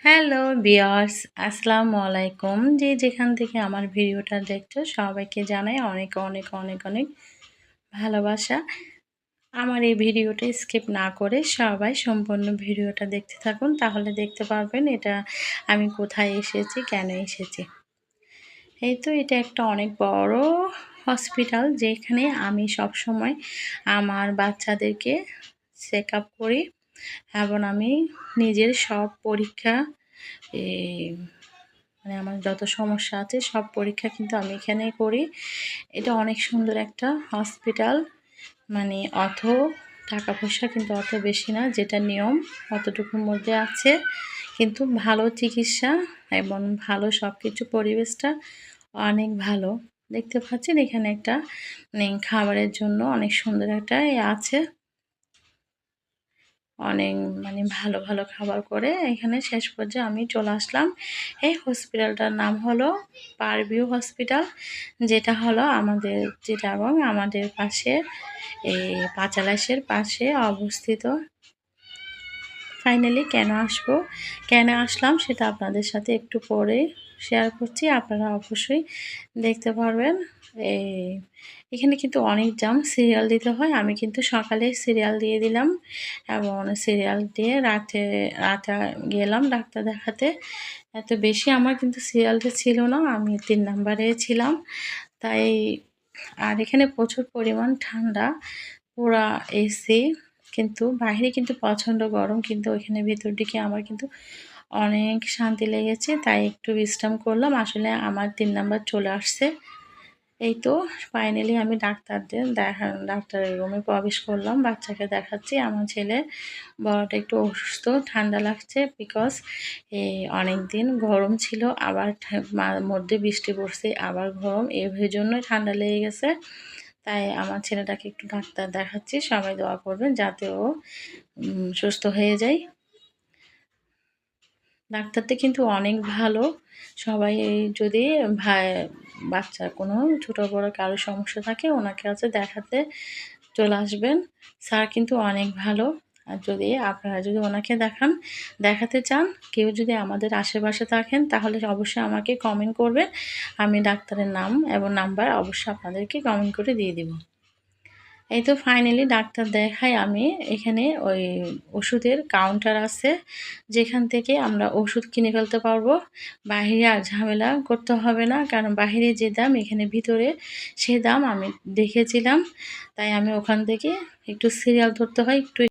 Hello viewers, আসসালামু আলাইকুম। যে যেখান থেকে আমার ভিডিওটা দেখছো সবাইকে জানাই অনেক অনেক অনেক অনেক ভালোবাসা। আমার এই ভিডিওটা স্কিপ না করে সবাই সম্পূর্ণ ভিডিওটা দেখতে থাকুন, তাহলে দেখতে পারবেন এটা আমি কোথায় এসেছি, কেন এসেছি। এই তো এটা একটা অনেক বড় হসপিটাল, যেখানে আমি সব সময় আমার বাচ্চাদেরকে চেক আপ করি এবং আমি নিজের সব পরীক্ষা এই মানে আমার যত সমস্যা আছে সব পরীক্ষা কিন্তু আমি এখানেই করি। এটা অনেক সুন্দর একটা হসপিটাল, মানে টাকা পয়সা কিন্তু অত বেশি না, যেটা নিয়ম অতটুকুর মধ্যে আছে, কিন্তু ভালো চিকিৎসা এবং ভালো সব কিছু, পরিবেশটা অনেক ভালো। দেখতে পাচ্ছেন এখানে একটা খাবারের জন্য অনেক সুন্দর একটা আছে, অনেক ভালো ভালো খাবার করে। এখানে শেষ পর্যায়ে আমি চলে আসলাম। এই হসপিটালটার নাম হলো পারভিউ হসপিটাল, যেটা হলো আমাদের চিটাগং, আমাদের পাশে, এই পাঁচালাশের পাশে অবস্থিত। ফাইনালি কেন আসলাম সেটা আপনাদের সাথে একটু পরে শেয়ার করছি, আপনারা অবশ্যই দেখতে পারবেন। এখানে কিন্তু অনেক সিরিয়াল দিতে হয়। আমি কিন্তু সকালে সিরিয়াল দিয়ে দিলাম এবং সিরিয়াল দিয়ে রাতে রাতে গেলাম ডাক্তার দেখাতে। এত বেশি আমার কিন্তু সিরিয়ালটা ছিল না, আমি 3 নাম্বারে ছিলাম। তাই আর এখানে প্রচুর পরিমাণ ঠান্ডা, পুরা এসি, কিন্তু বাইরে কিন্তু প্রচণ্ড গরম, কিন্তু ওইখানে ভেতর দিকে আমার কিন্তু অনেক শান্তি লেগেছে, তাই একটু বিশ্রাম করলাম। আসলে আমার 3 নাম্বার চলে আসছে। এই তো ফাইনালি আমি ডাক্তারের রুমে প্রবেশ করলাম, বাচ্চাকে দেখাচ্ছি। আমার ছেলে বড়টা একটু অসুস্থ, ঠান্ডা লাগছে, বিকজ অনেক দিন গরম ছিল, আবার মধ্যে বৃষ্টি পড়ছে, আবার গরম, এই জন্যই ঠান্ডা লেগে গেছে। তাই আমার ছেলেটাকে একটু ডাক্তার দেখাচ্ছি, সবাই দোয়া করবেন যাতে ও সুস্থ হয়ে যায়। ডাক্তারটা কিন্তু অনেক ভালো। সবাই যদি বাচ্চার কোনো ছোটো বড়ো কারো সমস্যা থাকে ওনাকে কাছে দেখাতে চলে আসবেন। স্যার কিন্তু অনেক ভালো। আর আপনারা যদি ওনাকে দেখাতে চান, কেউ যদি আমাদের আশেপাশে থাকেন, তাহলে অবশ্যই আমাকে কমেন্ট করবেন। আমি ডাক্তারের নাম এবং নাম্বার অবশ্যই আপনাদেরকে কমেন্ট করে দিয়ে দিব। এই তো ফাইনালি ডাক্তার দেখাই আমি। এখানে ওই ওষুধের কাউন্টার আছে, যেখান থেকে আমরা ওষুধ কিনে ফেলতে পারবো। বাহিরে আর ঝামেলা করতে হবে না, কারণ বাহিরে যে দাম এখানে ভিতরে সে দাম আমি দেখেছিলাম। তাই আমি ওখান থেকে একটু সিরিয়াল ধরতে হয়, একটু